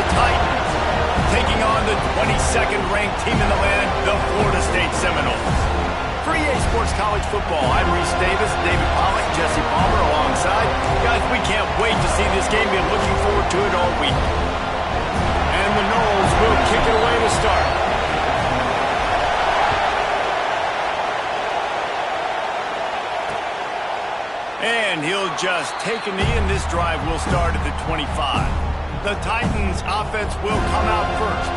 the Titans, taking on the 22nd ranked team in the land, the Florida State Seminoles. For EA Sports College Football, I'm Reese Davis, David Pollack, Jesse Palmer alongside. Guys, we can't wait to see this game. Been looking forward to it all week. And the Noles will kick it away to start. And he'll just take a knee, and this drive will start at the 25. The Titans' offense will come out first.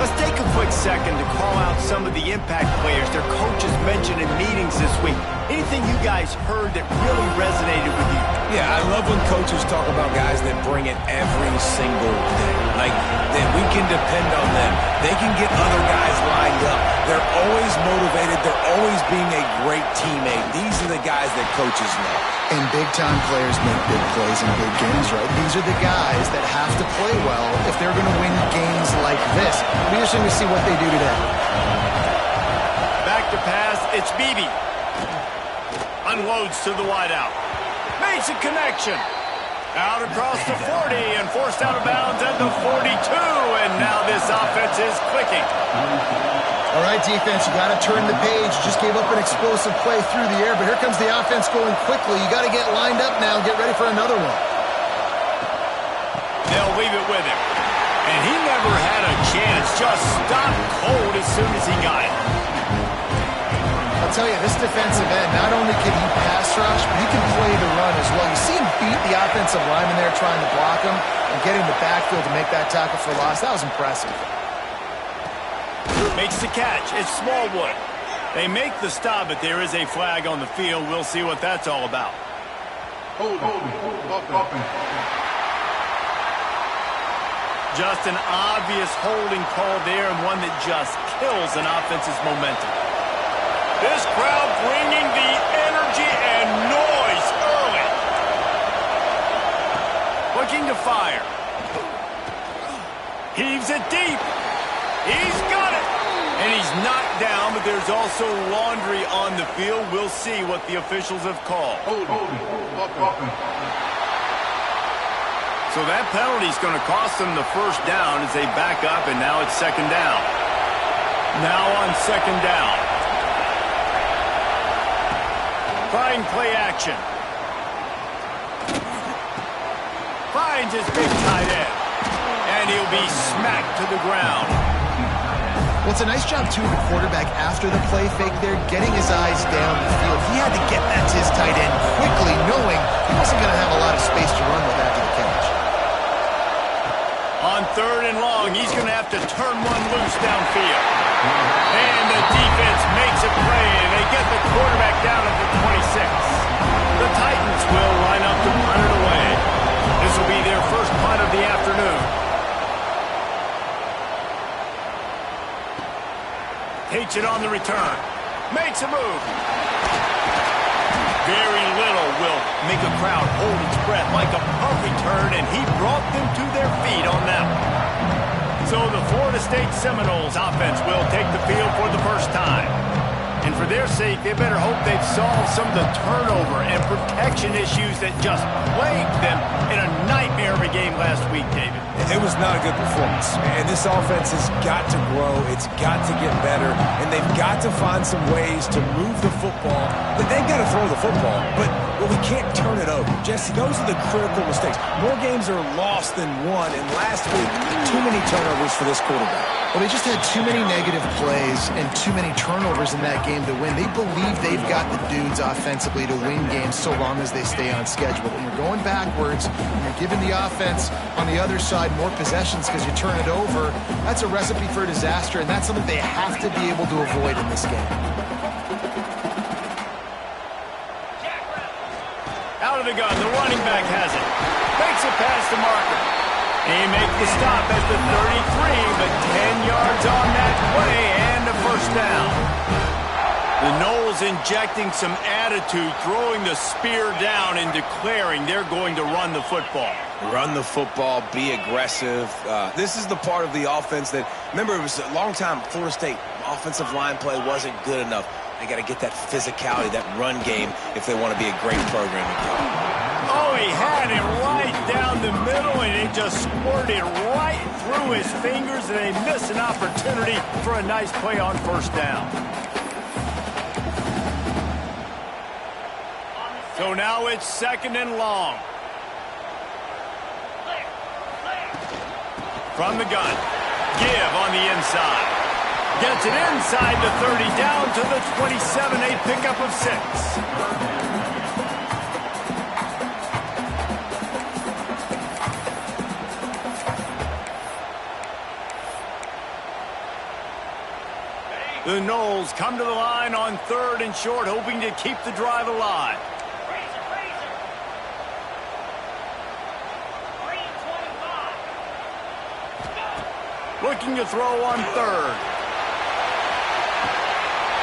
Let's take a quick second to call out some of the impact players their coaches mentioned in meetings this week. Anything you guys heard that really resonated with you? Yeah, I love when coaches talk about guys that bring it every single day. Like, that we can depend on them. They can get other guys lined up. They're always motivated. They're always being a great teammate. These are the guys that coaches love. And big-time players make big plays in big games, right? These are the guys that have to play well if they're going to win games like this. It'll be interesting to see what they do today. Back to pass, it's Beebe. Unloads to the wideout. Makes a connection. Out across the 40 and forced out of bounds at the 42. And now this offense is clicking. All right, defense, you got to turn the page. Just gave up an explosive play through the air, but here comes the offense going quickly. You got to get lined up now and get ready for another one. They'll leave it with him. And he never had a chance. Just stopped cold as soon as he got it. I'll tell you, this defensive end, not only can he pass rush, but he can play the run as well. You see him beat the offensive lineman there trying to block him and get in the backfield to make that tackle for loss. That was impressive. Makes the catch. It's Smallwood. They make the stop, but there is a flag on the field. We'll see what that's all about. Just an obvious holding call there, and one that just kills an offense's momentum. This crowd bringing the energy and noise early. Looking to fire. Heaves it deep. He's got it. And he's knocked down, but there's also laundry on the field. We'll see what the officials have called. So that penalty is going to cost them the first down as they back up, and now it's second down. Now on second down. Trying play action. Finds his big tight end. And he'll be smacked to the ground. Well, it's a nice job, too, of the quarterback after the play fake there, getting his eyes down the field. He had to get that to his tight end quickly, knowing he wasn't going to have a lot of space to run with after the catch. On third and long, he's going to have to turn one loose downfield. And the defense makes a play, and they get the quarterback down at the 26. The Titans will line up to punt it away. This will be their first punt of the afternoon. Takes it on the return. Makes a move. Very little will make a crowd hold its breath like a punt return, and he brought them to their feet on that one. So the Florida State Seminoles offense will take the field for the first time. And for their sake, they better hope they've solved some of the turnover and protection issues that just plagued them in a nightmare of a game last week, David. It was not a good performance. And this offense has got to grow. It's got to get better. And they've got to find some ways to move the football. But they've got to throw the football. But we can't turn it over. Jesse, those are the critical mistakes. More games are lost than won. And last week, too many turnovers for this quarterback. Well, they just had too many negative plays and too many turnovers in that game to win. They believe they've got the dudes offensively to win games so long as they stay on schedule. When you're going backwards, when you're giving the offense on the other side more possessions because you turn it over, that's a recipe for disaster, and that's something they have to be able to avoid in this game. Out of the gun, the running back has it. Makes it past the marker. He makes the stop at the 33, but 10 yards on that play and a first down. The Noles injecting some attitude, throwing the spear down and declaring they're going to run the football. Run the football, be aggressive. This is the part of the offense that, remember, it was a long time Florida State offensive line play wasn't good enough. They got to get that physicality, that run game, if they want to be a great program again. Oh, he had it right down the middle, and it just squirted right through his fingers, and they missed an opportunity for a nice play on first down. So now it's 2nd and long. From the gun, give on the inside. Gets it inside the 30, down to the 27, a pickup of 6. The Noles come to the line on 3rd and short, hoping to keep the drive alive. Looking to throw on 3rd.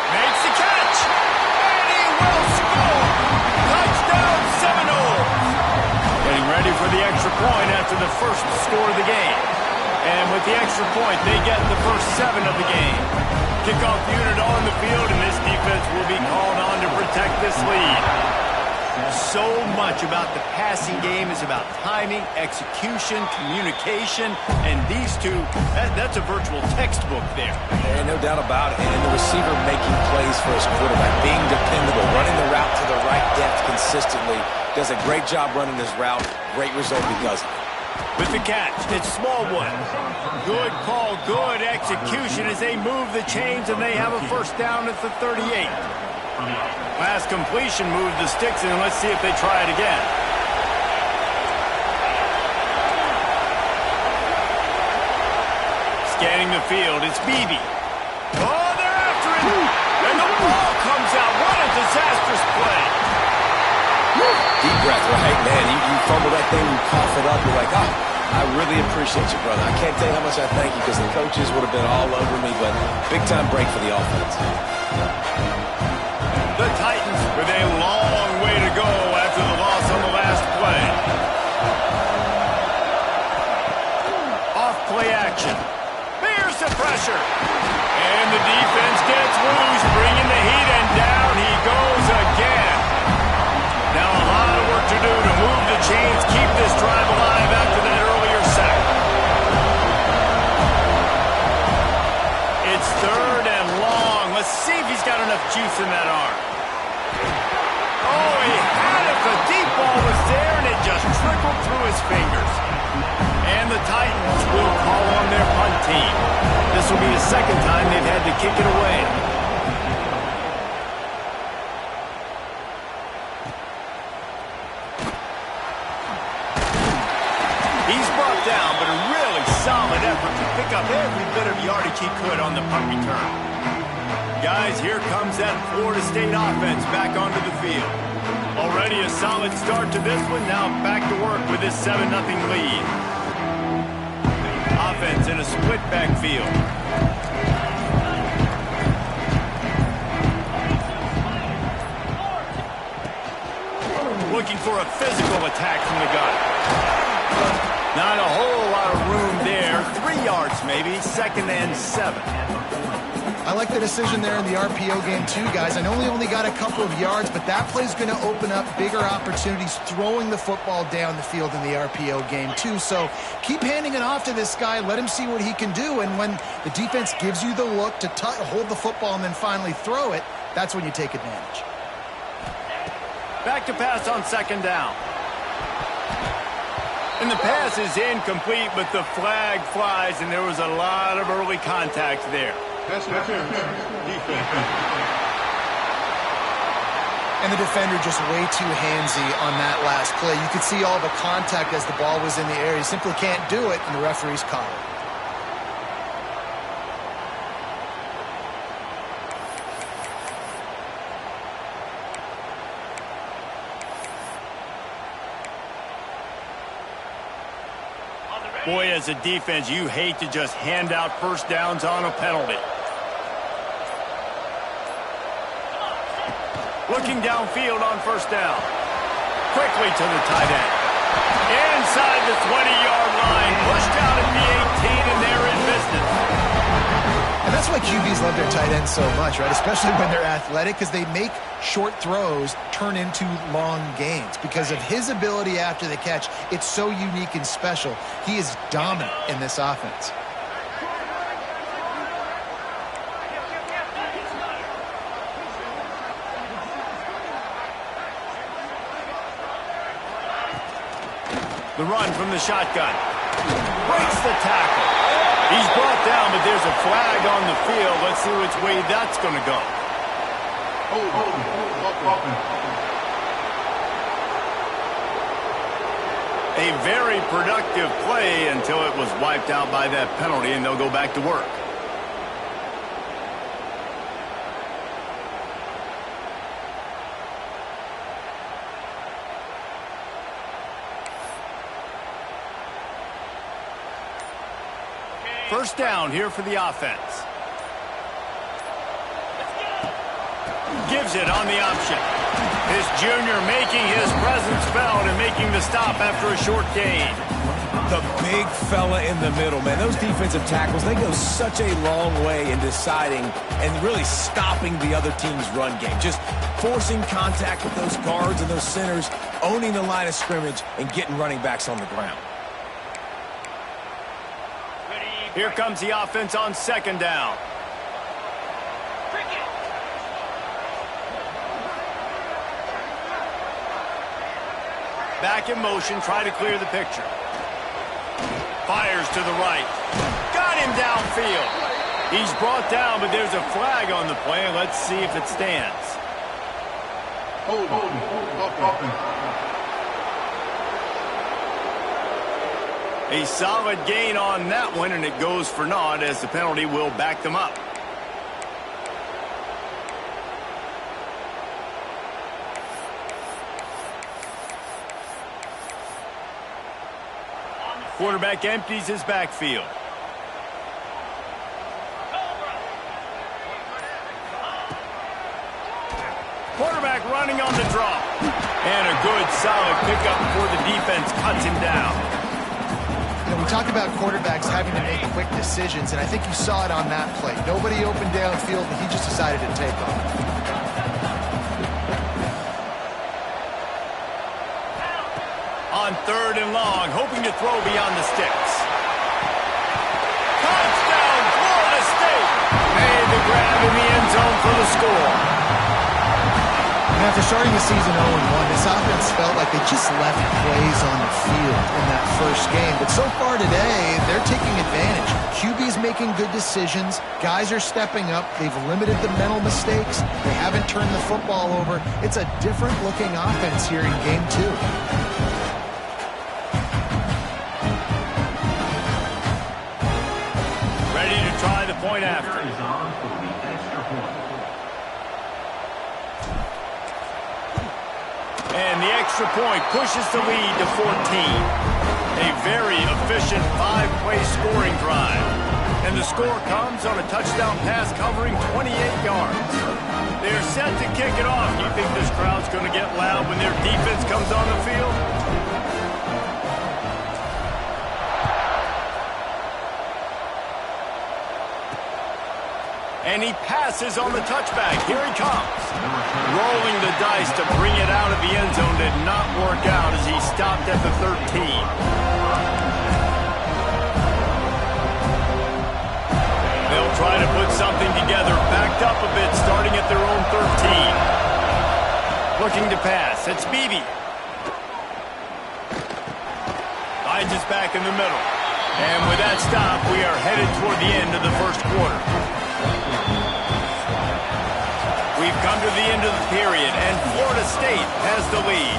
Makes the catch, and he will score. Touchdown Seminoles. Getting ready for the extra point after the first score of the game. And with the extra point, they get the first 7 of the game. Kickoff unit on the field, and this defense will be called on to protect this lead. So much about the passing game is about timing, execution, communication, and these two, that's a virtual textbook there. Yeah, no doubt about it. And the receiver making plays for his quarterback, being dependable, running the route to the right depth consistently. Does a great job running his route. Great result because of it. With the catch, it's Smallwood. Good call, good execution as they move the chains, and they have a first down at the 38. Last completion moved the sticks in. Let's see if they try it again. Scanning the field, it's Beebe. Oh, they're after it! And the ball comes out. What a disastrous play. Deep breath, right, man? You fumble that thing, you cough it up, you're like, oh, I really appreciate you, brother. I can't tell you how much I thank you because the coaches would have been all over me, but big-time break for the offense. The Titans with a long way to go after the loss on the last play. Off play action. There's the pressure. And the defense gets loose, bringing the heat, and down he goes again. Now a lot of work to do to move the chains, keep this drive alive after that earlier sack. It's 3rd and long. Let's see if he's got enough juice in that arm. Oh, he had it. The deep ball was there, and it just trickled through his fingers. And the Titans will call on their punt team. This will be the 2nd time they've had to kick it away. He's brought down, but a really solid effort to pick up every bit of yardage he could on the punt return. Guys, here comes that Florida State offense back onto the field. Already a solid start to this one. Now back to work with this 7-0 lead. Offense in a split backfield. Looking for a physical attack from the gun. Not a whole lot of room there. 3 yards maybe. 2nd and 7. I like the decision there in the RPO game too, guys. I know he only got a couple of yards, but that play's going to open up bigger opportunities throwing the football down the field in the RPO game too. So keep handing it off to this guy. Let him see what he can do. And when the defense gives you the look to hold the football and then finally throw it, that's when you take advantage. Back to pass on 2nd down. And the pass is incomplete, but the flag flies, and there was a lot of early contact there. And the defender just way too handsy on that last play. You could see all the contact as the ball was in the air. He simply can't do it, and the referee's caught it. Boy, as a defense, you hate to just hand out first downs on a penalty. Looking downfield on first down. Quickly to the tight end. Inside the 20-yard line. Pushed out at the 18, and they're in business. And that's why QBs always love their tight ends so much, right? Especially when they're athletic, because they make short throws turn into long gains. Because of his ability after the catch, it's so unique and special. He is dominant in this offense. The run from the shotgun. Breaks the tackle. He's brought down, but there's a flag on the field. Let's see which way that's going to go. A very productive play until it was wiped out by that penalty, and they'll go back to work. First down here for the offense. Gives it on the option. This junior making his presence felt and making the stop after a short gain. The big fella in the middle, man. Those defensive tackles, they go such a long way in deciding and really stopping the other team's run game. Just forcing contact with those guards and those centers, owning the line of scrimmage, and getting running backs on the ground. Here comes the offense on second down. Back in motion, try to clear the picture. Fires to the right. Got him downfield. He's brought down, but there's a flag on the play. Let's see if it stands. A solid gain on that one, and it goes for naught as the penalty will back them up. Quarterback empties his backfield. Quarterback running on the draw. And a good, solid pickup before the defense cuts him down. You know, we talk about quarterbacks having to make quick decisions, and I think you saw it on that play. Nobody opened downfield, and he just decided to take off. On third and long, hoping to throw beyond the sticks. Touchdown, Florida State! Made the grab in the end zone for the score. And after starting the season 0-1, this offense felt like they just left plays on the field in that first game. But so far today, they're taking advantage. QB's making good decisions. Guys are stepping up. They've limited the mental mistakes. They haven't turned the football over. It's a different-looking offense here in Game 2. Try the point after. And the extra point pushes the lead to 14. A very efficient 5-play scoring drive. And the score comes on a touchdown pass covering 28 yards. They're set to kick it off. Do you think this crowd's going to get loud when their defense comes on the field? And he passes on the touchback. Here he comes. Rolling the dice to bring it out of the end zone did not work out as he stopped at the 13. They'll try to put something together, backed up a bit, starting at their own 13. Looking to pass. It's Beebe. Finds us back in the middle. And with that stop, we are headed toward the end of the first quarter. We've come to the end of the period, and Florida State has the lead.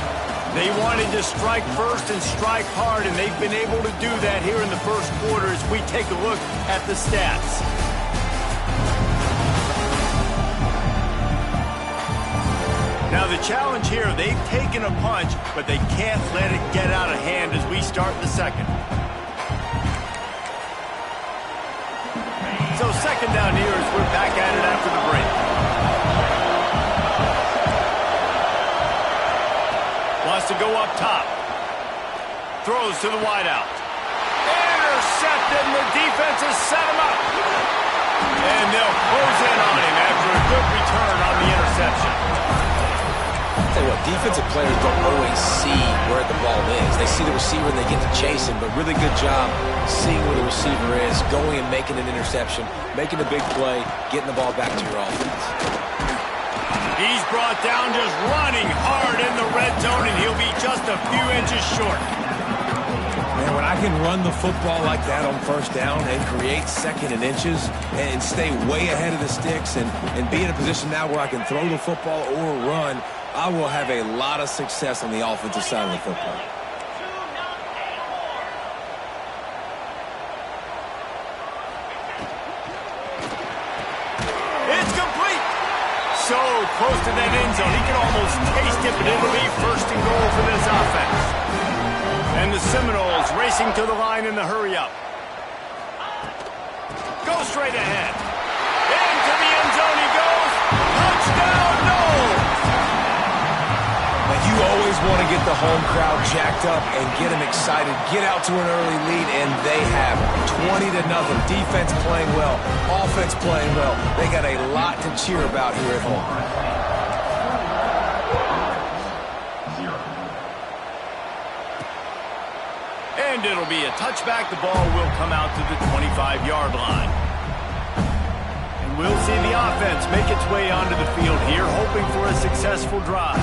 They wanted to strike first and strike hard, and they've been able to do that here in the first quarter as we take a look at the stats. Now the challenge here, they've taken a punch, but they can't let it get out of hand as we start the second. So second down here as we're back at it after the break. Wants to go up top. Throws to the wideout. Intercepted, and the defense has set him up. And they'll close in on him after a good return on the interception. I'll tell you what, defensive players don't always see where the ball is. They see the receiver and they get to chase him, but really good job seeing where the receiver is, going and making an interception, making a big play, getting the ball back to your offense. He's brought down just running hard in the red zone, and he'll be just a few inches short. Man, when I can run the football like that on first down and create second and inches and stay way ahead of the sticks and be in a position now where I can throw the football or run, I will have a lot of success on the offensive side of the football. It's complete. So close to that end zone, he can almost taste it, but it'll be first and goal for this offense. And the Seminoles racing to the line in the hurry-up. Go straight ahead. Into the end zone he goes. Touchdown, no! Now, you always want to get the home crowd jacked up and get them excited, get out to an early lead, and they have 20-0. Defense playing well, offense playing well. They got a lot to cheer about here at home. And it'll be a touchback. The ball will come out to the 25-yard line. And we'll see the offense make its way onto the field here, hoping for a successful drive.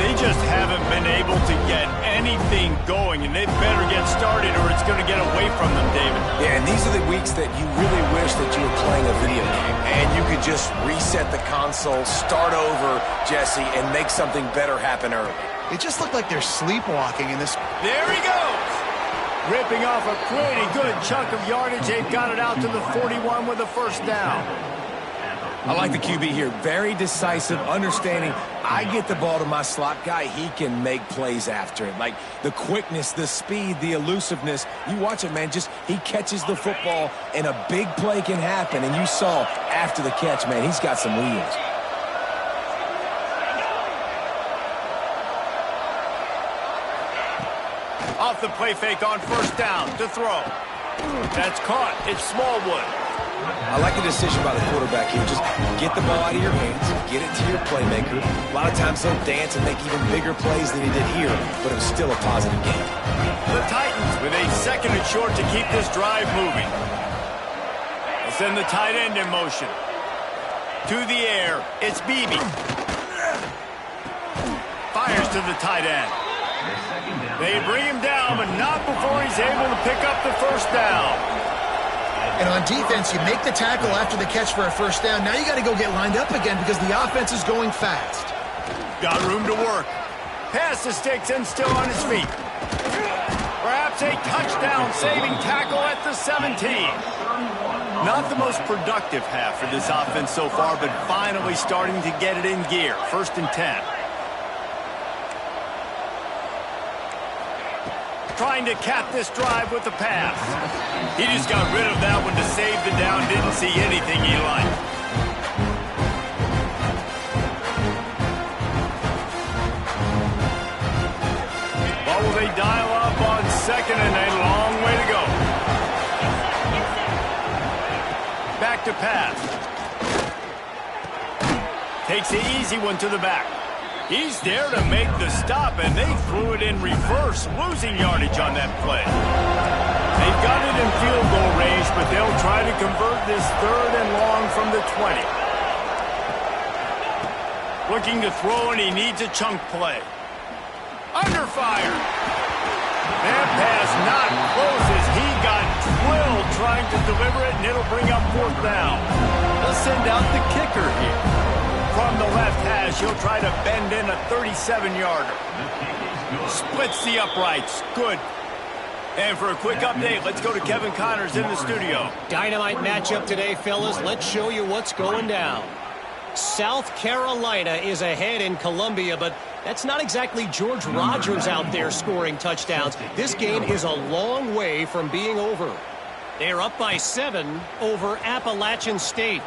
They just haven't been able to get anything going, and they better get started or it's going to get away from them, David. Yeah, and these are the weeks that you really wish that you were playing a video game and you could just reset the console, start over, Jesse, and make something better happen early. It just looked like they're sleepwalking in this. There he goes! Ripping off a pretty good chunk of yardage. They've got it out to the 41 with a first down. I like the QB here. Very decisive, understanding I get the ball to my slot guy, he can make plays after it. Like the quickness, the speed, the elusiveness. You watch it, man, just he catches the football and a big play can happen. And you saw after the catch, man, he's got some wheels. Off the play fake on first down to throw. That's caught. It's Smallwood. I like the decision by the quarterback here. Just get the ball out of your hands, get it to your playmaker. A lot of times he'll dance and make even bigger plays than he did here, but it was still a positive game. The Titans with a second and short to keep this drive moving. They'll send the tight end in motion. To the air, it's Beebe. Fires to the tight end. They bring him down, but not before he's able to pick up the first down. And on defense, you make the tackle after the catch for a first down. Now you got to go get lined up again because the offense is going fast. Got room to work. Past the sticks and still on his feet. Perhaps a touchdown-saving tackle at the 17. Not the most productive half for this offense so far, but finally starting to get it in gear. First and 10. Trying to cap this drive with the pass. He just got rid of that one to save the down. Didn't see anything he liked. What will they dial up on second and a long way to go? Back to pass. Takes the easy one to the back. He's there to make the stop, and they threw it in reverse, losing yardage on that play. They've got it in field goal range, but they'll try to convert this third and long from the 20. Looking to throw, and he needs a chunk play. Under fire. That pass not close as he got drilled trying to deliver it, and it'll bring up fourth down. They'll send out the kicker here. From the left hash, he'll try to bend in a 37-yarder. Splits the uprights. Good. And for a quick update, let's go to Kevin Connors in the studio. Dynamite matchup today, fellas. Let's show you what's going down. South Carolina is ahead in Columbia, but that's not exactly George Rogers out there scoring touchdowns. This game is a long way from being over. They're up by 7 over Appalachian State.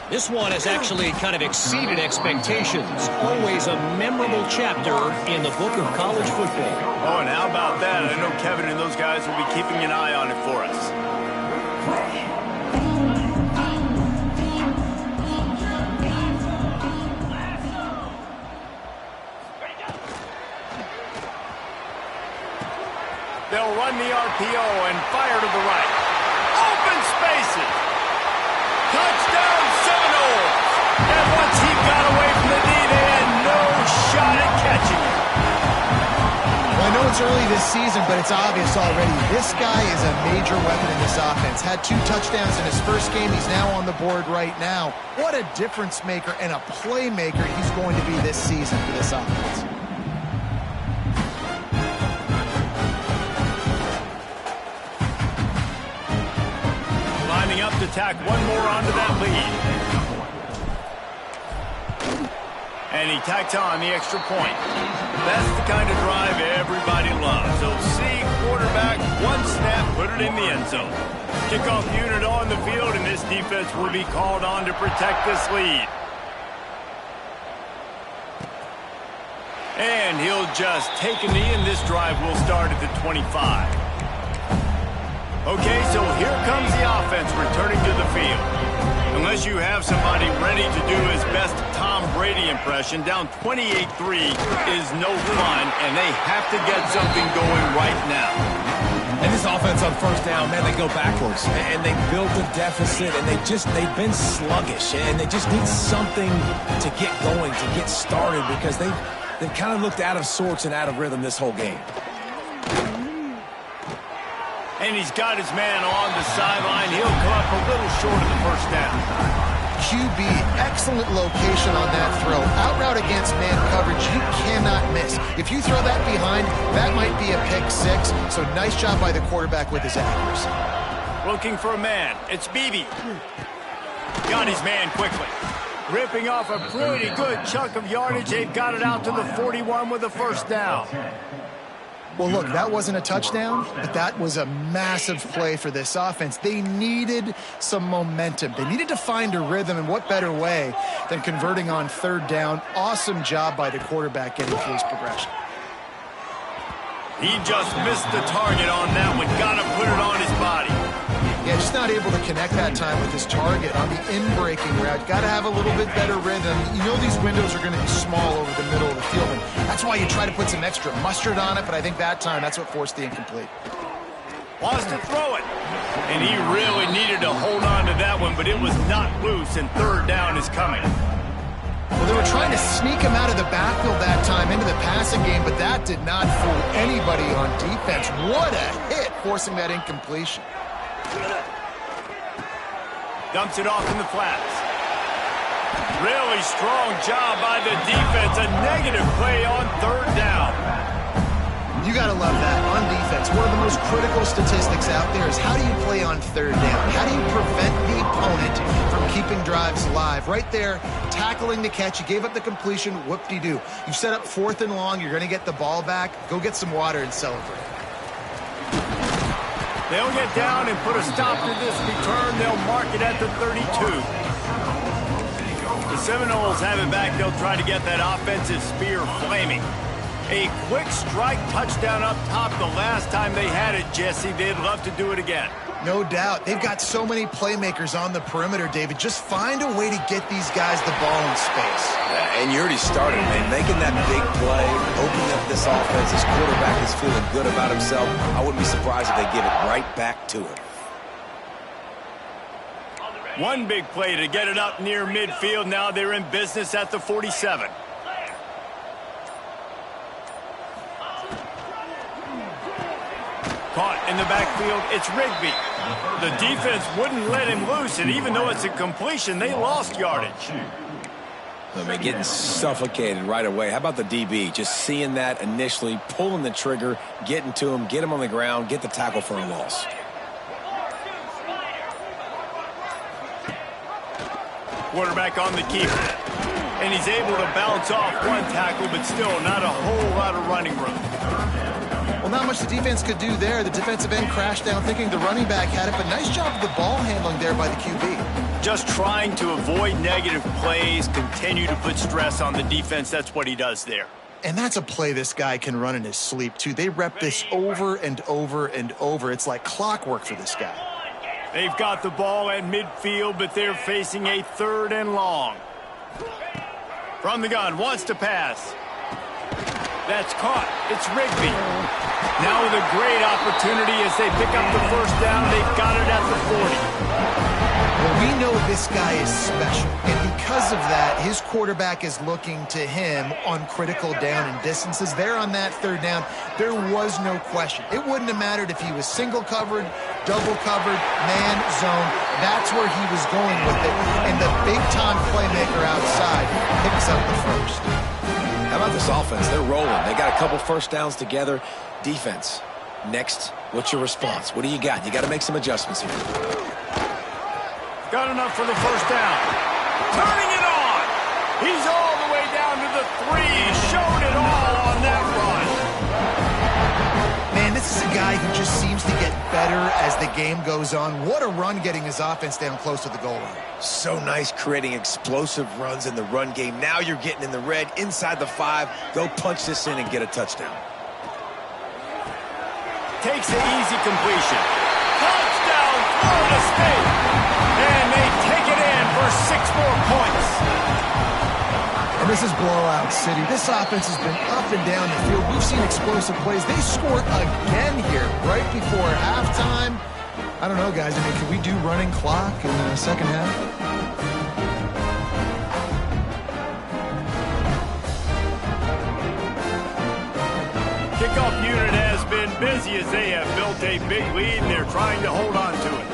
This one has actually kind of exceeded expectations. Always a memorable chapter in the book of college football. Oh, and how about that? I know Kevin and those guys will be keeping an eye on it for us. the RPO and fire to the right. Open spaces. Touchdown Seminoles. And once he got away from the knee, they had no shot at catching him. Well, I know it's early this season, but it's obvious already. This guy is a major weapon in this offense. Had 2 touchdowns in his first game. He's now on the board right now. What a difference maker and a playmaker he's going to be this season for this offense. Lining up to tack one more onto that lead. And he tacks on the extra point. That's the kind of drive everybody loves. So see quarterback, one snap, put it in the end zone. Kickoff unit on the field, and this defense will be called on to protect this lead. And he'll just take a knee, and this drive will start at the 25. Okay, so here comes the offense returning to the field. Unless you have somebody ready to do his best Tom Brady impression, down 28-3 is no fun, and they have to get something going right now. And this offense on first down, man, they go backwards. And they built a deficit, and they've been sluggish. And they just need something to get going, to get started, because they've kind of looked out of sorts and out of rhythm this whole game. And he's got his man on the sideline. He'll come up a little short of the first down. QB, excellent location on that throw. Out route against man coverage, you cannot miss. If you throw that behind, that might be a pick 6. So nice job by the quarterback with his accuracy. Looking for a man. It's Beebe. Got his man quickly. Ripping off a pretty good chunk of yardage. They've got it out to the 41 with a first down. Well, look, that wasn't a touchdown, but that was a massive play for this offense. They needed some momentum. They needed to find a rhythm, and what better way than converting on third down. Awesome job by the quarterback getting through his progression. He just missed the target on that one. Got to put it on his body. Yeah, just not able to connect that time with his target on the in-breaking route. Got to have a little bit better rhythm. You know these windows are going to be small over the middle of the field, and that's why you try to put some extra mustard on it, but I think that time that's what forced the incomplete. Wants to throw it. And he really needed to hold on to that one, but it was not loose, and third down is coming. Well, they were trying to sneak him out of the backfield that time into the passing game, but that did not fool anybody on defense. What a hit, forcing that incompletion. Dumps it off in the flats. Really strong job by the defense. A negative play on third down. You got to love that on defense. One of the most critical statistics out there is how do you play on third down? How do you prevent the opponent from keeping drives alive? Right there, tackling the catch. You gave up the completion. Whoop-de-doo. You set up 4th and long. You're going to get the ball back. Go get some water and celebrate. They'll get down and put a stop to this return. They'll mark it at the 32. The Seminoles have it back. They'll try to get that offensive spear flaming. A quick strike touchdown up top the last time they had it, Jesse. They'd love to do it again. No doubt. They've got so many playmakers on the perimeter, David. Just find a way to get these guys the ball in space. Yeah, and you already started, man. Making that big play, opening up this offense. This quarterback is feeling good about himself. I wouldn't be surprised if they give it right back to him. One big play to get it up near midfield. Now they're in business at the 47. Caught in the backfield, it's Rigby. The defense wouldn't let him loose, and even though it's a completion, they lost yardage. I mean, getting suffocated right away. How about the DB? Just seeing that initially, pulling the trigger, getting to him, get him on the ground, get the tackle for a loss. Quarterback on the keeper. And he's able to bounce off one tackle, but still not a whole lot of running room. Well, not much the defense could do there. The defensive end crashed down thinking the running back had it, but nice job of the ball handling there by the QB. Just trying to avoid negative plays, continue to put stress on the defense. That's what he does there. And that's a play this guy can run in his sleep, too. They rep this over and over and over. It's like clockwork for this guy. They've got the ball at midfield, but they're facing a 3rd and long. From the gun, wants to pass. That's caught. It's Rigby. Now with a great opportunity as they pick up the first down. They've got it at the 40. Well, we know this guy is special, and because of that, his quarterback is looking to him on critical down and distances. There on that third down, there was no question. It wouldn't have mattered if he was single covered, double covered, man, zone. That's where he was going with it, and the big-time playmaker outside picks up the first. How about this offense? They're rolling. They got a couple first downs together. Defense, next, what's your response? What do you got? You got to make some adjustments here. Got enough for the first down. Turning it on. He's all the way down to the 3. Showed it all on that run. Man, this is a guy who just seems to get better as the game goes on. What a run getting his offense down close to the goal line. So nice creating explosive runs in the run game. Now you're getting in the red, inside the 5. Go punch this in and get a touchdown. Takes the easy completion. Touchdown, Florida State. And they take it in for 6 more points. And this is blowout city. This offense has been up and down the field. We've seen explosive plays. They scored again here right before halftime. I don't know, guys. I mean, can we do running clock in the second half? Kickoff unit has been busy as they have built a big lead, and they're trying to hold on to it.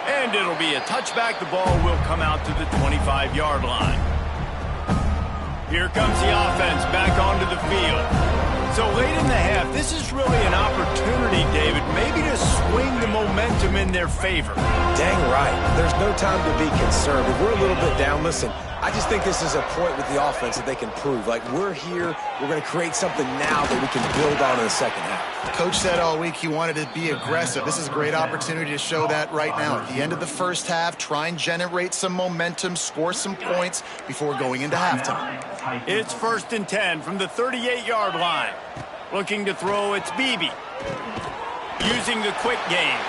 And it'll be a touchback. The ball will come out to the 25-yard line. Here comes the offense back onto the field. So late in the half, this is really an opportunity, David, maybe to swing the momentum in their favor. Dang right. There's no time to be concerned. If we're a little bit down, listen, I just think this is a point with the offense that they can prove. Like, we're here, we're going to create something now that we can build on in the second half. Coach said all week he wanted to be aggressive. This is a great opportunity to show that right now. At the end of the first half, try and generate some momentum, score some points before going into halftime. It's 1st and 10 from the 38-yard line. Looking to throw, it's Beebe. Using the quick game.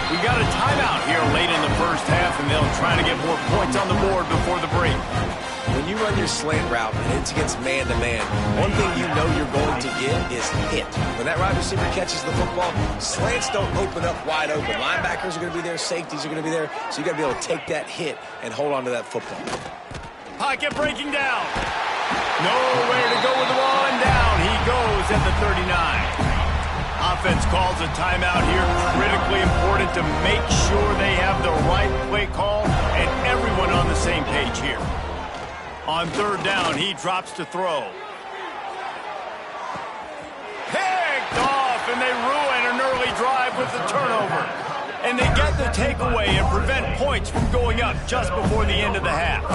We got a timeout here late in the first half, and they'll try to get more points on the board before the break. When you run your slant route and it's against man-to-man, one thing you know you're going to get is hit. When that wide receiver catches the football, slants don't open up wide open. Linebackers are going to be there, safeties are going to be there, so you got to be able to take that hit and hold on to that football. Pocket breaking down. Nowhere to go with the ball, and down he goes at the 39. Offense calls a timeout here. Critically important to make sure they have the right play call and everyone on the same page here. On 3rd down, he drops to throw. Picked off, and they ruin an early drive with the turnover. And they get the takeaway and prevent points from going up just before the end of the half.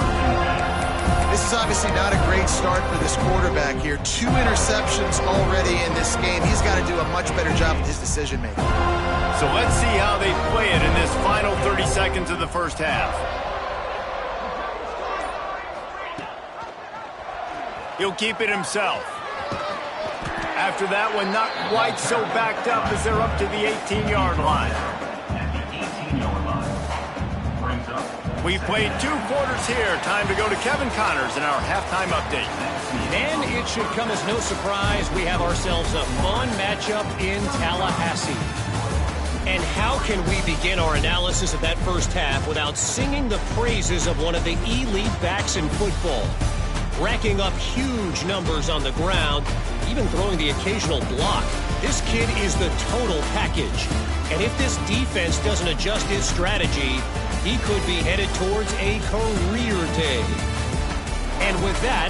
This is obviously not a great start for this quarterback here. 2 interceptions already in this game. He's got to do a much better job with his decision-making. So let's see how they play it in this final 30 seconds of the first half. He'll keep it himself. After that one, not quite so backed up as they're up to the 18-yard line. We've played 2 quarters here. Time to go to Kevin Connors in our halftime update. And it should come as no surprise we have ourselves a fun matchup in Tallahassee. And how can we begin our analysis of that first half without singing the praises of one of the elite backs in football? Racking up huge numbers on the ground, even throwing the occasional block. This kid is the total package. And if this defense doesn't adjust his strategy, he could be headed towards a career day. And with that,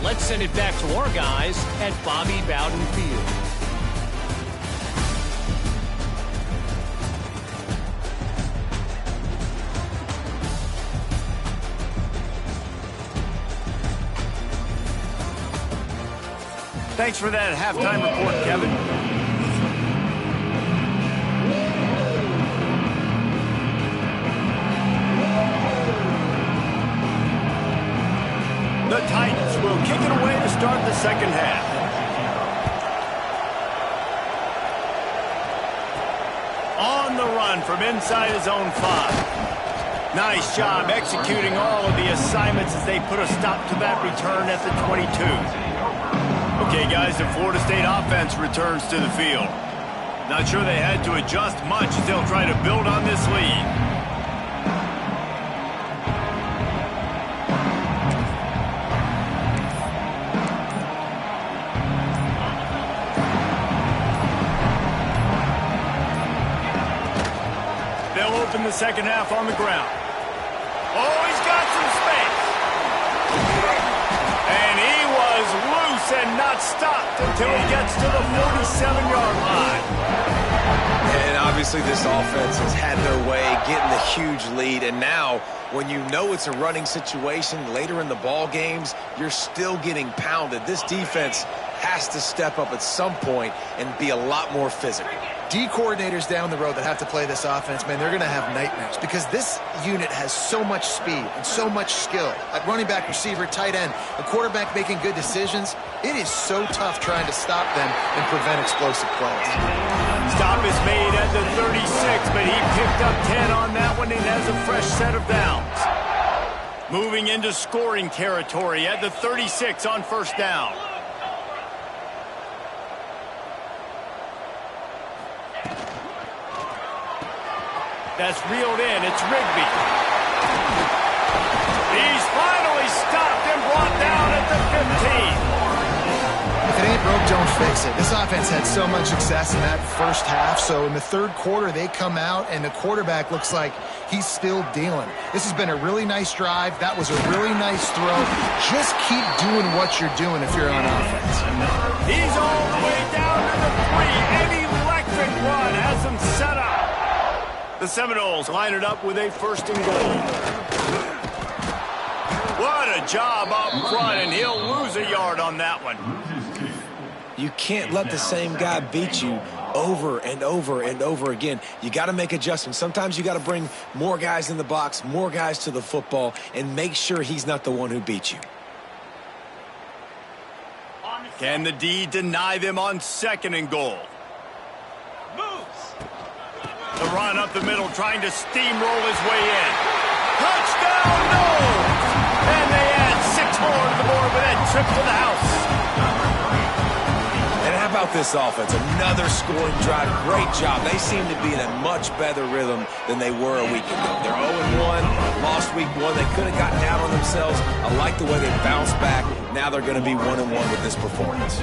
let's send it back to our guys at Bobby Bowden Field. Thanks for that halftime report, Kevin. The Titans will kick it away to start the second half. On the run from inside his own 5. Nice job executing all of the assignments as they put a stop to that return at the 22. Okay, guys, the Florida State offense returns to the field. Not sure they had to adjust much as they'll try to build on this lead. They'll open the second half on the ground. Oh, he's got some space. And he was loose and not stopped until he gets to the 47-yard line. And obviously this offense has had their way getting the huge lead. And now when you know it's a running situation later in the ball games, you're still getting pounded. This defense has to step up at some point and be a lot more physical. D coordinators down the road that have to play this offense, man, they're going to have nightmares because this unit has so much speed and so much skill. At running back, receiver, tight end, a quarterback making good decisions, it is so tough trying to stop them and prevent explosive plays. Stop is made at the 36, but he picked up 10 on that one and has a fresh set of downs. Moving into scoring territory at the 36 on first down. That's reeled in. It's Rigby. He's finally stopped and brought down at the 15. If it ain't broke, don't fix it. This offense had so much success in that first half, so in the third quarter they come out and the quarterback looks like he's still dealing. This has been a really nice drive. That was a really nice throw. Just keep doing what you're doing if you're on offense. He's all the way down to the 3. An electric run has him set up. The Seminoles line it up with a first and goal. What a job up front, and he'll lose a yard on that one. You can't let the same guy beat you over and over and over again. You got to make adjustments. Sometimes you got to bring more guys in the box, more guys to the football, and make sure he's not the one who beats you. Can the D deny them on second and goal? The run up the middle, trying to steamroll his way in. Touchdown, no! And they add 6 more to the board with that trip to the house. And how about this offense? Another scoring drive. Great job. They seem to be in a much better rhythm than they were a week ago. They're 0-1, lost week 1. They could have gotten out on themselves. I like the way they bounced back. Now they're going to be 1-1 with this performance.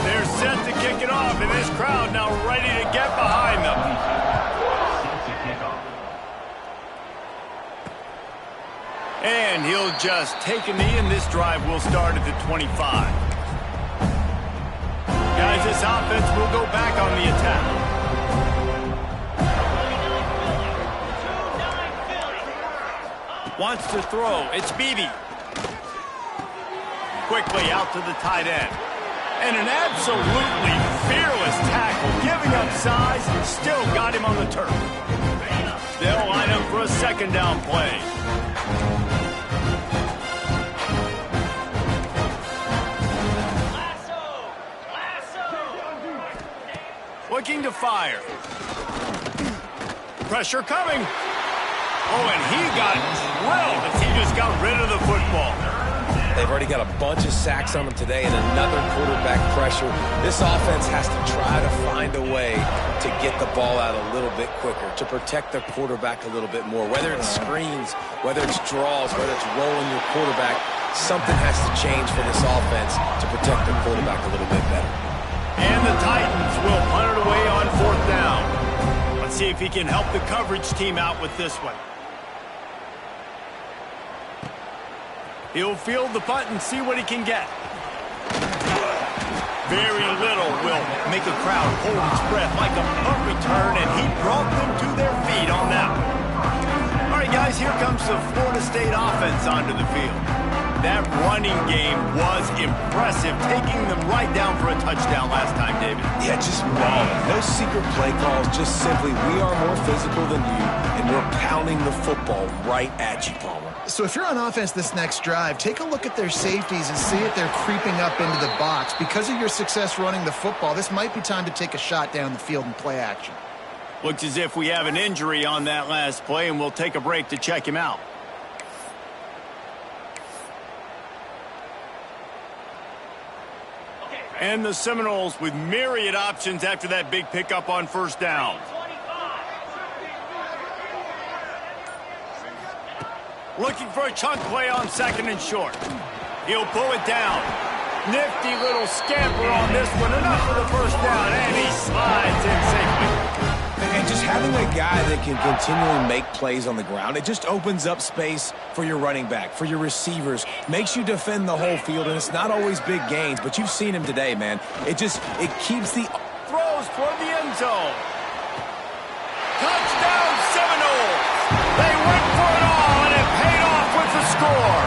They're set to kick it off, and this crowd now ready to get behind them. And he'll just take a knee, and this drive will start at the 25. Guys, this offense will go back on the attack. Wants to throw. It's Beebe. Quickly out to the tight end. And an absolutely fearless tackle, giving up size, and still got him on the turf. They'll line up for a second down play. Looking to fire. Pressure coming. Oh, and he got drilled as he just got rid of the football. They've already got a bunch of sacks on them today and another quarterback pressure. This offense has to try to find a way to get the ball out a little bit quicker, to protect their quarterback a little bit more. Whether it's screens, whether it's draws, whether it's rolling your quarterback, something has to change for this offense to protect their quarterback a little bit better. And the Titans will punt it away on fourth down. Let's see if he can help the coverage team out with this one. He'll field the punt and see what he can get. Very little will make a crowd hold its breath like a punt return, and he brought them to their feet on that one. All right, guys, here comes the Florida State offense onto the field. That running game was impressive, taking them right down for a touchdown last time, David. Yeah, just mauling. No secret play calls, just simply we are more physical than you, and we're pounding the football right at you, Palmer. So if you're on offense this next drive, take a look at their safeties and see if they're creeping up into the box. Because of your success running the football, this might be time to take a shot down the field and play action. Looks as if we have an injury on that last play, and we'll take a break to check him out. And the Seminoles with myriad options after that big pickup on first down. Looking for a chunk play on second and short. He'll pull it down. Nifty little scamper on this one. Enough for the first down, and he slides in safely. And just having a guy that can continually make plays on the ground, it just opens up space for your running back, for your receivers, makes you defend the whole field, and it's not always big gains, but you've seen him today, man. It keeps the... Throws toward the end zone. Touchdown, Seminoles! They went for it all, and it paid off with the score.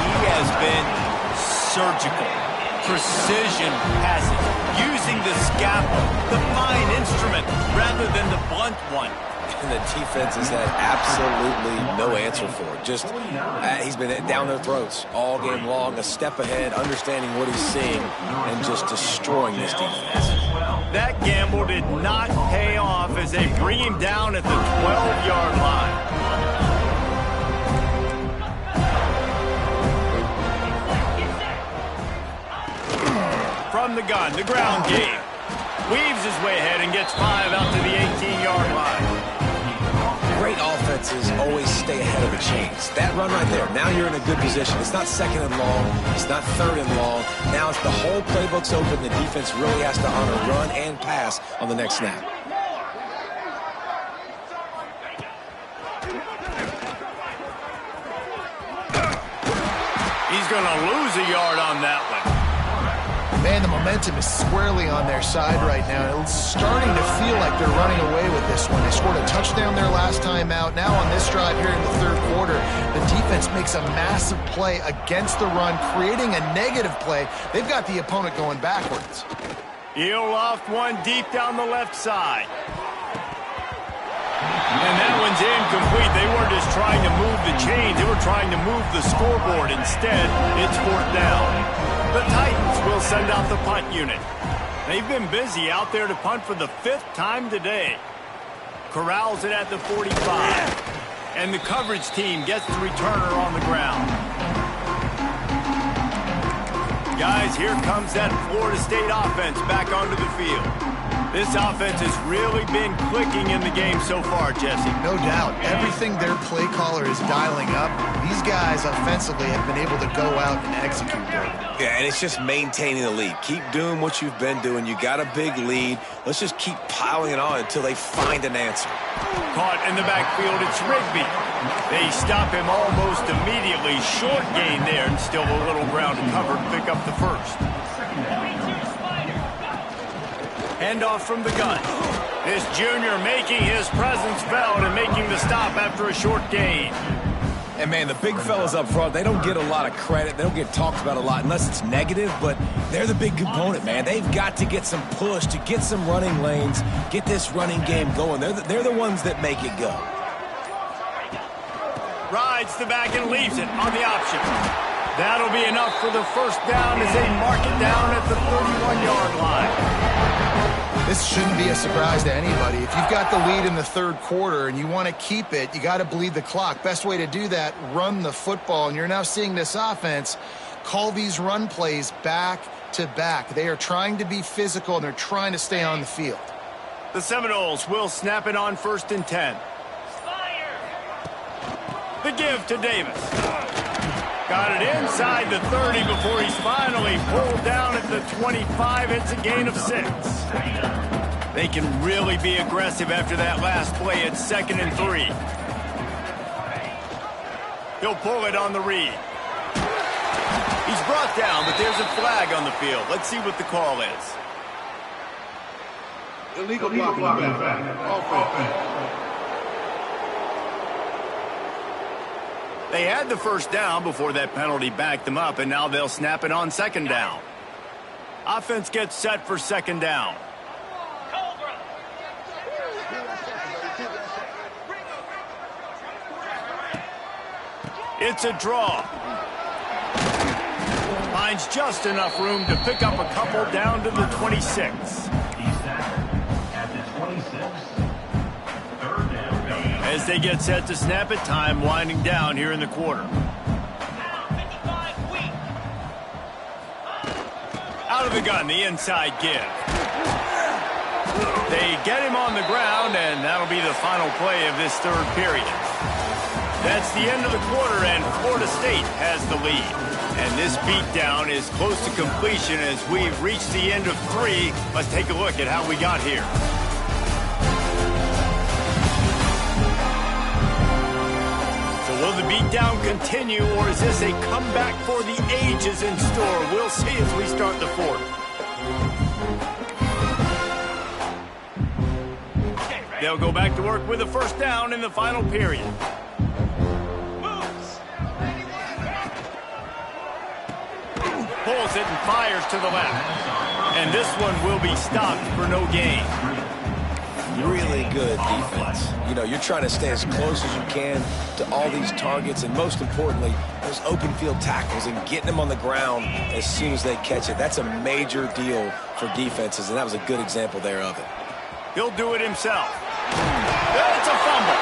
He has been surgical, precision passing, using the scalpel, the fine instrument, rather than the blunt one. And the defense has had absolutely no answer for it. Just, he's been down their throats all game long, a step ahead, understanding what he's seeing, and just destroying this defense. That gamble did not pay off as they bring him down at the 12-yard line. From the gun, the ground game. Weaves his way ahead and gets 5 out to the 18-yard line. Great offenses always stay ahead of the chains. That run right there, now you're in a good position. It's not second and long. It's not third and long. Now it's the whole playbook's open. The defense really has to honor run and pass on the next snap. He's going to lose a yard on that one. Man, the momentum is squarely on their side right now. It's starting to feel like they're running away with this one. They scored a touchdown their last time out. Now on this drive here in the third quarter, the defense makes a massive play against the run, creating a negative play. They've got the opponent going backwards. He'll loft one deep down the left side. And that one's incomplete. They weren't just trying to move the chains. They were trying to move the scoreboard. Instead, it's fourth down. The Titans will send out the punt unit. They've been busy out there to punt for the 5th time today. Corrals it at the 45. And the coverage team gets the returner on the ground. Guys, here comes that Florida State offense back onto the field. This offense has really been clicking in the game so far, Jesse. No doubt. Everything their play caller is dialing up, these guys offensively have been able to go out and execute there. Yeah, and it's just maintaining the lead. Keep doing what you've been doing. You got a big lead. Let's just keep piling it on until they find an answer. Caught in the backfield, it's Rigby. They stop him almost immediately. Short gain there, and still a little ground to cover to pick up the first. Handoff from the gun. This junior making his presence felt and making the stop after a short gain. And, man, the big fellas up front, they don't get a lot of credit. They don't get talked about a lot unless it's negative, but they're the big component, man. They've got to get some push, to get some running lanes, get this running game going. They're the ones that make it go. Rides the back and leaves it on the option. That'll be enough for the first down as they mark it down at the 31-yard line. This shouldn't be a surprise to anybody. If you've got the lead in the third quarter and you want to keep it, you got to bleed the clock. Best way to do that, run the football. And you're now seeing this offense call these run plays back to back. They are trying to be physical, and they're trying to stay on the field. The Seminoles will snap it on 1st and 10. The give to Davis. Got it inside the 30 before he's finally pulled down at the 25. It's a gain of 6. They can really be aggressive after that last play at 2nd and 3. He'll pull it on the read. He's brought down, but there's a flag on the field. Let's see what the call is. Illegal blocking. Offense. They had the first down before that penalty backed them up, and now they'll snap it on 2nd down. Offense gets set for 2nd down. It's a draw. Finds just enough room to pick up a couple down to the 26. As they get set to snap it, time winding down here in the quarter. Out of the gun, the inside give. They get him on the ground, and that'll be the final play of this third period. That's the end of the quarter, and Florida State has the lead. And this beatdown is close to completion as we've reached the end of 3. Let's take a look at how we got here. So will the beatdown continue, or is this a comeback for the ages in store? We'll see as we start the fourth. They'll go back to work with a first down in the final period. Pulls it and fires to the left. And this one will be stopped for no gain. Really good defense. You know, you're trying to stay as close as you can to all these targets, and most importantly, those open field tackles and getting them on the ground as soon as they catch it. That's a major deal for defenses, and that was a good example there of it. He'll do it himself. It's a fumble.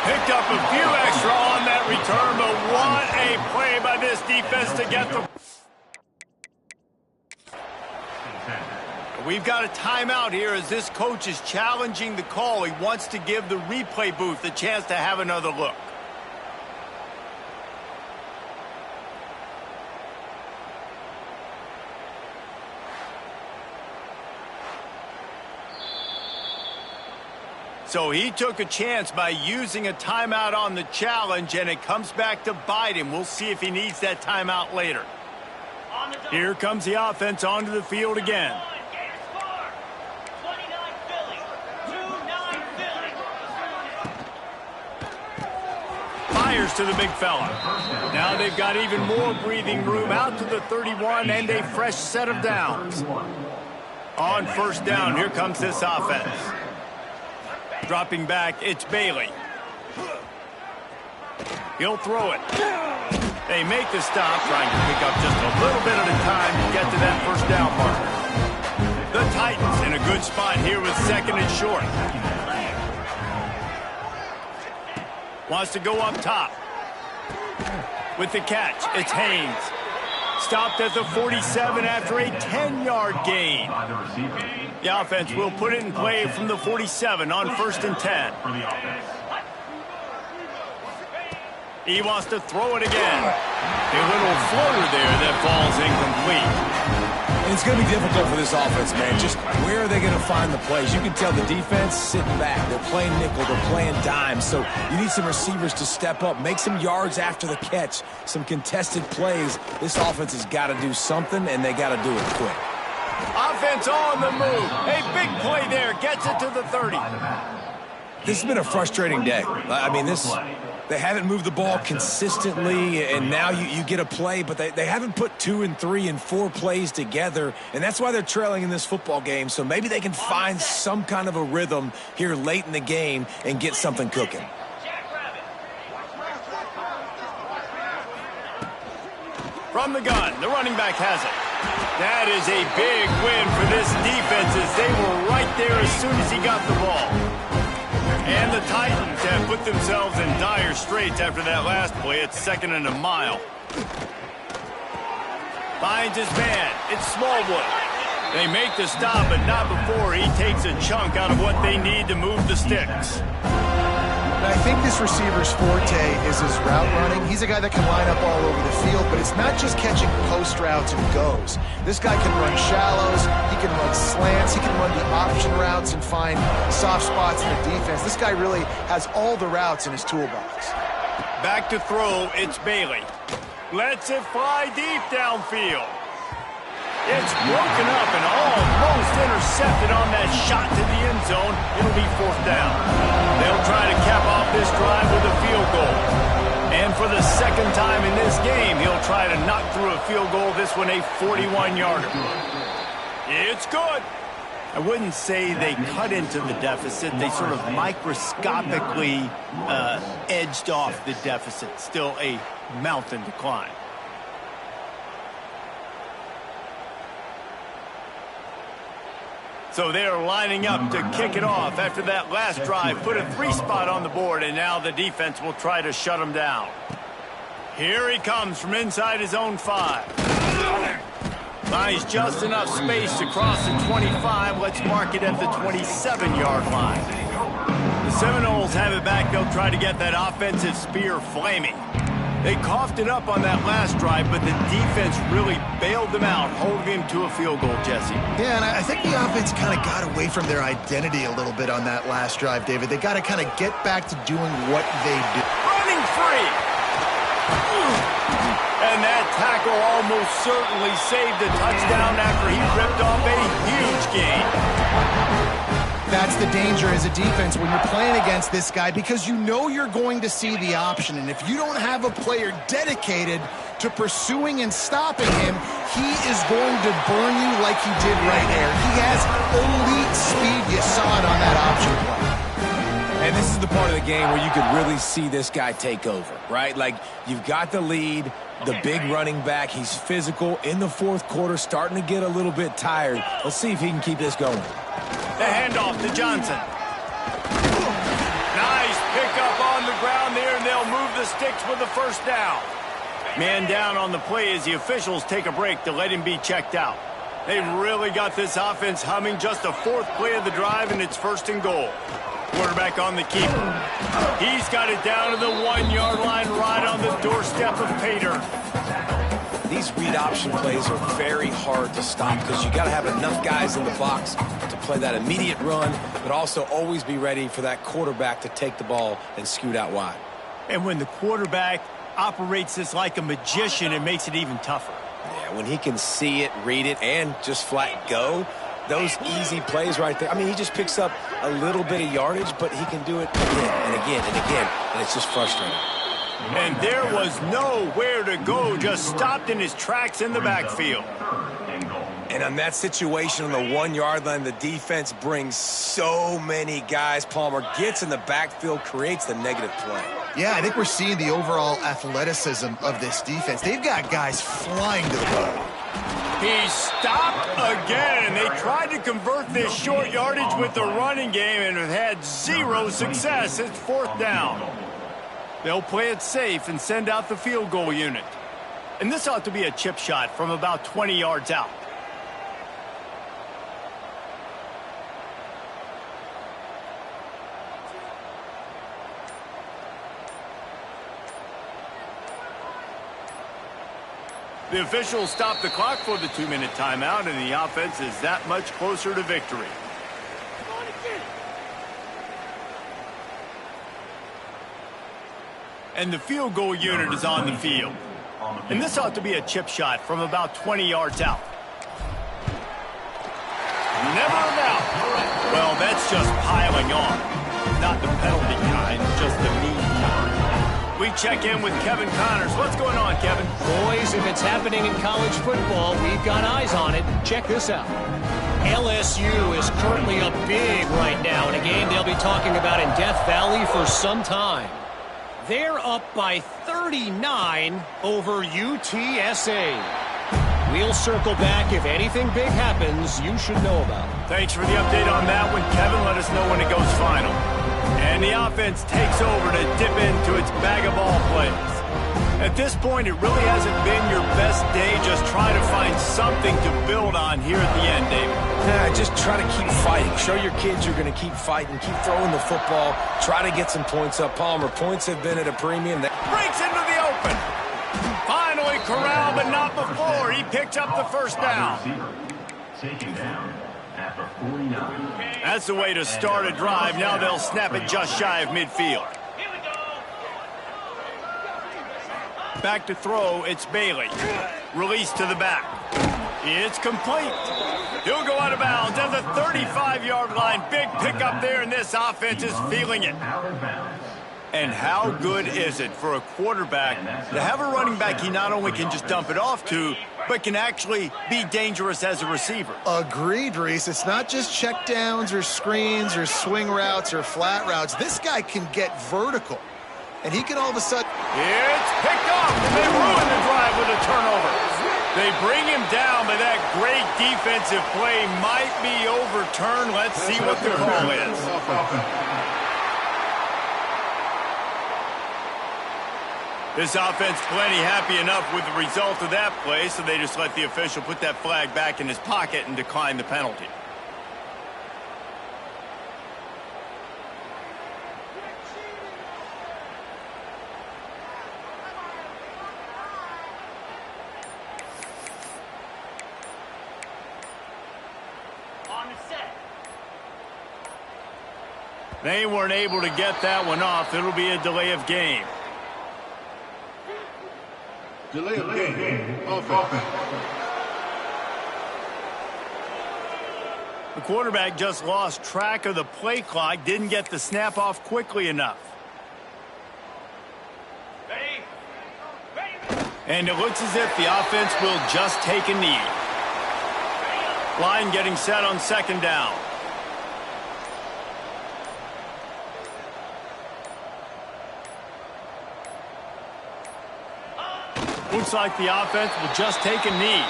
Picked up a few extra on that return, but what a play by this defense to get the... We've got a timeout here as this coach is challenging the call. He wants to give the replay booth a chance to have another look. So he took a chance by using a timeout on the challenge, and it comes back to bite him. We'll see if he needs that timeout later. Here comes the offense onto the field again. Fires to the big fella. Now they've got even more breathing room out to the 31 and a fresh set of downs. On first down, here comes this offense. Dropping back, it's Bailey. He'll throw it. They make the stop, trying to pick up just a little bit at a time to get to that first down marker. The Titans in a good spot here with second and short. Wants to go up top. With the catch, it's Haynes. Stopped at the 47 after a 10-yard gain. The offense will put it in play from the 47 on first and 10. He wants to throw it again. A little floater there that falls incomplete. And it's going to be difficult for this offense, man. Just where are they going to find the plays? You can tell the defense sitting back. They're playing nickel. They're playing dime. So you need some receivers to step up, make some yards after the catch, some contested plays. This offense has got to do something, and they got to do it quick. Offense on the move. A big play there. Gets it to the 30. This has been a frustrating day. I mean, they haven't moved the ball consistently, and now you get a play, but they haven't put 2 and 3 and 4 plays together, and that's why they're trailing in this football game. So maybe they can find some kind of a rhythm here late in the game and get something cooking. From the gun, the running back has it. That is a big win for this defense as they were right there as soon as he got the ball. And the Titans have put themselves in dire straits after that last play. It's second and a mile. Finds his man. It's Smallwood. They make the stop, but not before he takes a chunk out of what they need to move the sticks. I think this receiver's forte is his route running. He's a guy that can line up all over the field, but it's not just catching post routes and goes. This guy can run shallows, he can run slants, he can run the option routes and find soft spots in the defense. This guy really has all the routes in his toolbox. Back to throw, it's Bailey. Lets it fly deep downfield. It's broken up and almost intercepted on that shot to the end zone. It'll be fourth down. They'll try to cap off this drive with a field goal. And for the second time in this game, he'll try to knock through a field goal, this one a 41-yarder. It's good. I wouldn't say they cut into the deficit. They sort of microscopically edged off the deficit. Still a mountain to climb. So they are lining up to kick it off after that last drive. Put a 3-spot on the board, and now the defense will try to shut them down. Here he comes from inside his own 5. Finds just enough space to cross the 25. Let's mark it at the 27-yard line. The Seminoles have it back. They'll try to get that offensive spear flaming. They coughed it up on that last drive, but the defense really bailed them out, holding him to a field goal, Jesse. Yeah, and I think the offense kind of got away from their identity a little bit on that last drive, David. They got to kind of get back to doing what they do. Running free! And that tackle almost certainly saved a touchdown after he ripped off a huge gain. That's the danger as a defense when you're playing against this guy, because you know you're going to see the option. And if you don't have a player dedicated to pursuing and stopping him, he is going to burn you like he did right there. He has elite speed. You saw it on that option play. And this is the part of the game where you could really see this guy take over, right? Like, you've got the lead, the big running back. He's physical in the fourth quarter, starting to get a little bit tired. Let's see if he can keep this going. The handoff to Johnson. Nice pickup on the ground there, and they'll move the sticks with the first down. Man down on the play as the officials take a break to let him be checked out. They've really got this offense humming. Just a 4th play of the drive, and it's 1st and goal. Quarterback on the keeper. He's got it down to the 1-yard line, right on the doorstep of Pater. These read option plays are very hard to stop because you got to have enough guys in the box to play that immediate run, but also always be ready for that quarterback to take the ball and scoot out wide. And when the quarterback operates this like a magician, it makes it even tougher. Yeah, when he can see it, read it, and just flat go, those easy plays right there. I mean, he just picks up a little bit of yardage, but he can do it again and again and again, and it's just frustrating. And there was nowhere to go, just stopped in his tracks in the backfield. And on that situation on the 1-yard line, the defense brings so many guys. Palmer gets in the backfield, creates the negative play. Yeah, I think we're seeing the overall athleticism of this defense. They've got guys flying to the ball. He stopped again. They tried to convert this short yardage with the running game and have had 0 success. It's 4th down. They'll play it safe and send out the field goal unit. And this ought to be a chip shot from about 20 yards out. The officials stop the clock for the 2-minute timeout, and the offense is that much closer to victory. And the field goal unit is on the field. And this ought to be a chip shot from about 20 yards out. Never about. Well, that's just piling on. Not the penalty kind, just the mean kind. We check in with Kevin Connors. What's going on, Kevin? Boys, if it's happening in college football, we've got eyes on it. Check this out. LSU is currently up big right now in a game they'll be talking about in Death Valley for some time. They're up by 39 over UTSA. We'll circle back. If anything big happens, you should know about it. Thanks for the update on that one, Kevin. Let us know when it goes final. And the offense takes over to dip into its bag of ball plays. At this point, it really hasn't been your best day. Just try to find something to build on here at the end, David. Yeah, just try to keep fighting. Show your kids you're going to keep fighting. Keep throwing the football. Try to get some points up. Palmer, points have been at a premium. Breaks into the open. Finally corralled, but not before. He picks up the first down. Taken down after 49. That's the way to start a drive. Now they'll snap it just shy of midfield. Back to throw, it's Bailey. Release to the back. It's complete. He'll go out of bounds at the 35-yard line. Big pickup there, and this offense is feeling it. And how good is it for a quarterback to have a running back he not only can just dump it off to, but can actually be dangerous as a receiver? Agreed, Reese. It's not just check downs or screens or swing routes or flat routes. This guy can get vertical. And he can all of a sudden... It's picked up, and they ruin the drive with a turnover. They bring him down, but that great defensive play might be overturned. Let's see what the call is. This offense plenty happy enough with the result of that play, so they just let the official put that flag back in his pocket and decline the penalty. They weren't able to get that one off. It'll be a delay of game. Delay of game. Offense. The quarterback just lost track of the play clock, didn't get the snap off quickly enough. And it looks as if the offense will just take a knee. Line getting set on second down. Looks like the offense will just take a knee.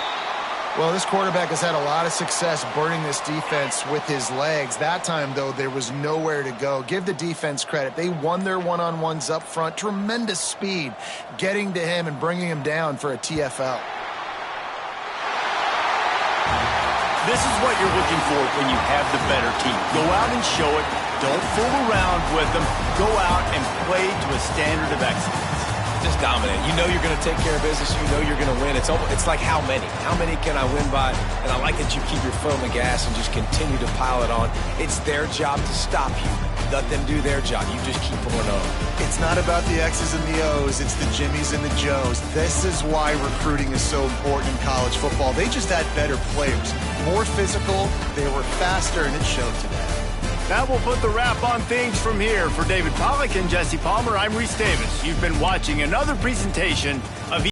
Well, this quarterback has had a lot of success burning this defense with his legs. That time, though, there was nowhere to go. Give the defense credit. They won their one-on-ones up front. Tremendous speed getting to him and bringing him down for a TFL. This is what you're looking for when you have the better team. Go out and show it. Don't fool around with them. Go out and play to a standard of excellence. Just dominate. You know you're going to take care of business. You know you're going to win. It's like how many? How many can I win by? And I like that you keep your foot on the gas and just continue to pile it on. It's their job to stop you. Let them do their job. You just keep going on. It's not about the X's and the O's. It's the Jimmies and the Joes. This is why recruiting is so important in college football. They just had better players. More physical. They were faster, and it showed today. That will put the wrap on things from here. For David Pollack and Jesse Palmer, I'm Reese Davis. You've been watching another presentation of